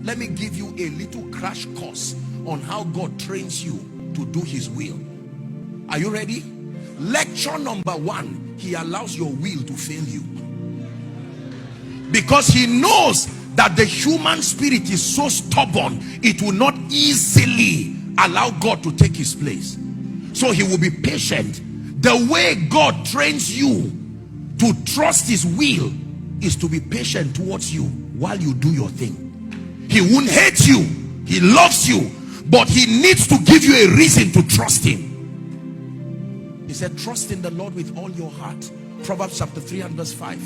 Let me give you a little crash course on how God trains you to do his will. Are you ready? Lecture number 1, he allows your will to fail you. Because he knows that the human spirit is so stubborn, it will not easily allow God to take his place. So he will be patient. The way God trains you to trust his will is to be patient towards you while you do your thing. He won't hate you, he loves you, but he needs to give you a reason to trust him. He said, trust in the Lord with all your heart. Proverbs chapter 3 and verse 5.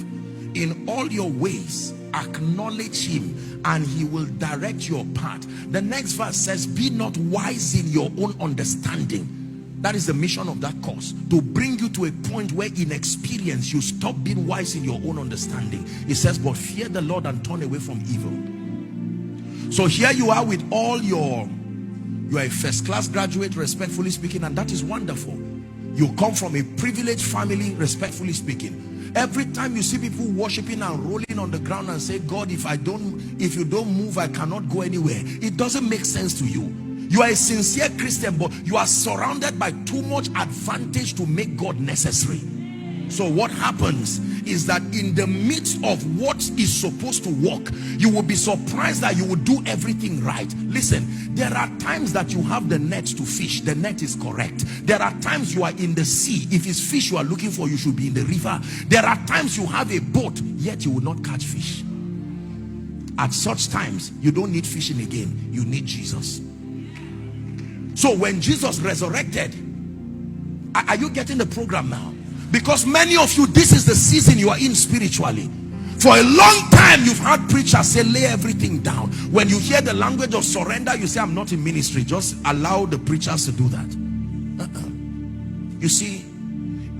In all your ways acknowledge him, and he will direct your path. The next verse says, be not wise in your own understanding. That is the mission of that course, to bring you to a point where in experience you stop being wise in your own understanding. It says, but fear the Lord and turn away from evil. So here you are with all you are a first-class graduate, respectfully speaking, and that is wonderful. You come from a privileged family, respectfully speaking. Every time you see people worshiping and rolling on the ground and say, God, if you don't move, I cannot go anywhere. It doesn't make sense to you. You are a sincere Christian, but you are surrounded by too much advantage to make God necessary. So what happens is that in the midst of what is supposed to work, you will be surprised that you will do everything right. Listen, there are times that you have the net to fish. The net is correct. There are times you are in the sea. If it's fish you are looking for, you should be in the river. There are times you have a boat, yet you will not catch fish. At such times, you don't need fishing again. You need Jesus. So when Jesus resurrected, are you getting the program now? Because many of you, this is the season you are in spiritually. For a long time you've heard preachers say, lay everything down. When you hear the language of surrender, you say, I'm not in ministry. Just allow the preachers to do that. You see,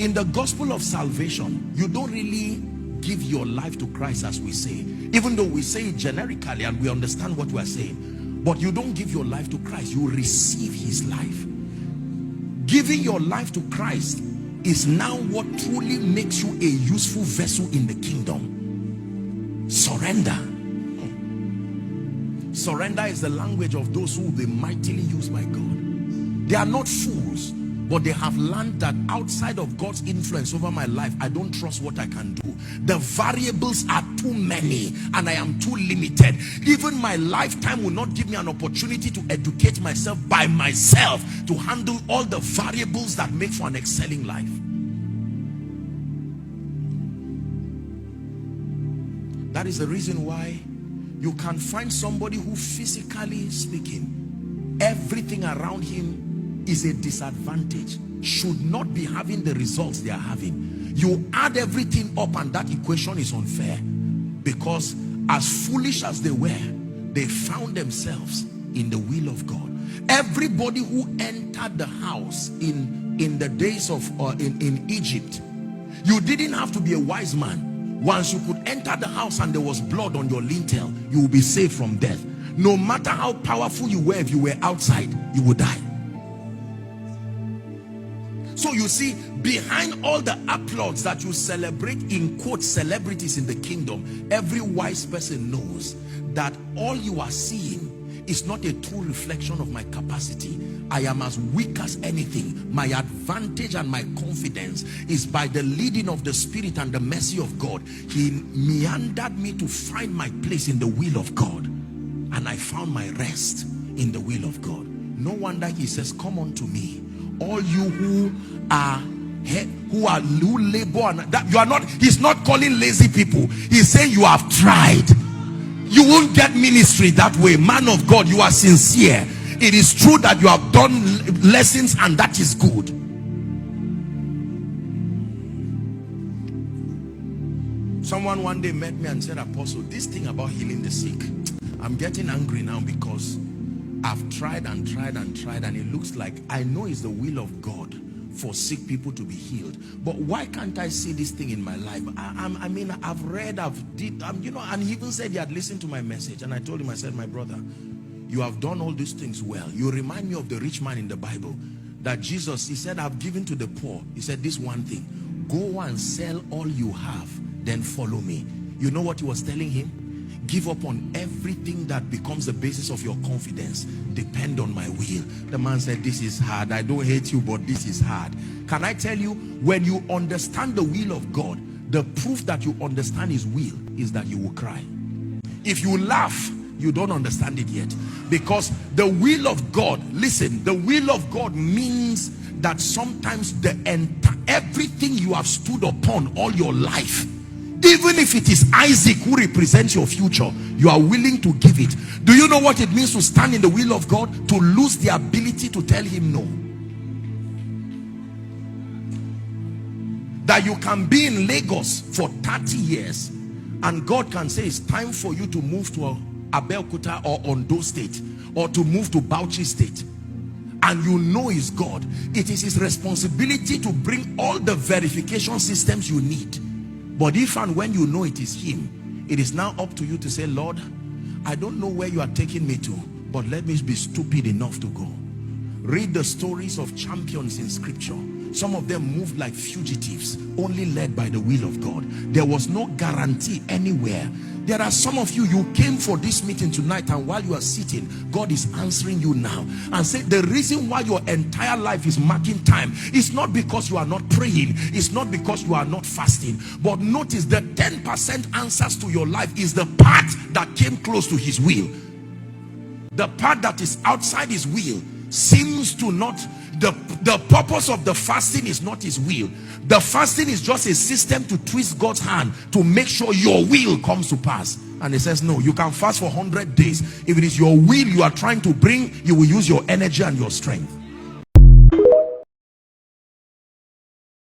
in the gospel of salvation, you don't really give your life to Christ, as we say, even though we say it generically and we understand what we are saying. But you don't give your life to Christ, you receive his life. Giving your life to Christ is now what truly makes you a useful vessel in the kingdom. Surrender. Surrender is the language of those who will be mightily used by God. They are not fools, but they have learned that outside of God's influence over my life, I don't trust what I can do. The variables are too many and I am too limited. Even my lifetime will not give me an opportunity to educate myself by myself to handle all the variables that make for an excelling life. That is the reason why you can find somebody who, physically speaking, everything around him is a disadvantage, should not be having the results they are having. You add everything up and that equation is unfair, because as foolish as they were, they found themselves in the will of God. Everybody who entered the house in the days of in Egypt, you didn't have to be a wise man. Once you could enter the house and there was blood on your lintel, you will be saved from death. No matter how powerful you were, if you were outside, you would die. So you see, behind all the applause that you celebrate, in quote, celebrities in the kingdom, every wise person knows that all you are seeing is not a true reflection of my capacity. I am as weak as anything. My advantage and my confidence is by the leading of the Spirit and the mercy of God. He meandered me to find my place in the will of God, and I found my rest in the will of God. No wonder he says, come unto me, all you who labor, and that you are not. He's not calling lazy people. He's saying you have tried. You won't get ministry that way. Man of God, you are sincere. It is true that you have done lessons, and that is good. Someone one day met me and said, Apostle, this thing about healing the sick, I'm getting angry now because I've tried and tried and tried, and it looks like I know it's the will of God for sick people to be healed, but why can't I see this thing in my life? I mean, I've read, you know. And he even said he had listened to my message, and I told him, I said, my brother, you have done all these things well. You remind me of the rich man in the Bible, that Jesus, he said, I've given to the poor. He said this one thing: go and sell all you have, then follow me. You know what he was telling him? give up on everything that becomes the basis of your confidence. Depend on my will. The man said, this is hard. I don't hate you, but this is hard. Can I tell you, when you understand the will of God, the proof that you understand his will is that you will cry. If you laugh, you don't understand it yet. Because the will of God, listen, the will of God means that sometimes everything you have stood upon all your life, even if it is Isaac who represents your future, you are willing to give it. Do you know what it means to stand in the will of God? To lose the ability to tell him no. That you can be in Lagos for 30 years and God can say it's time for you to move to Abeokuta or Ondo State, or to move to Bauchi State, and you know it's God. It is his responsibility to bring all the verification systems you need. But if and when you know it is him, it is now up to you to say, Lord, I don't know where you are taking me to, but let me be stupid enough to go. Read the stories of champions in scripture. Some of them moved like fugitives, only led by the will of God. There was no guarantee anywhere. There are some of you, you came for this meeting tonight, and while you are sitting, God is answering you now and say the reason why your entire life is marking time is not because you are not praying, it's not because you are not fasting, but notice the 10% answers to your life is the part that came close to his will. The part that is outside his will seems to not, the purpose of the fasting is not his will. The fasting is just a system to twist God's hand to make sure your will comes to pass. And he says, no, you can fast for 100 days. If it is your will you are trying to bring, you will use your energy and your strength.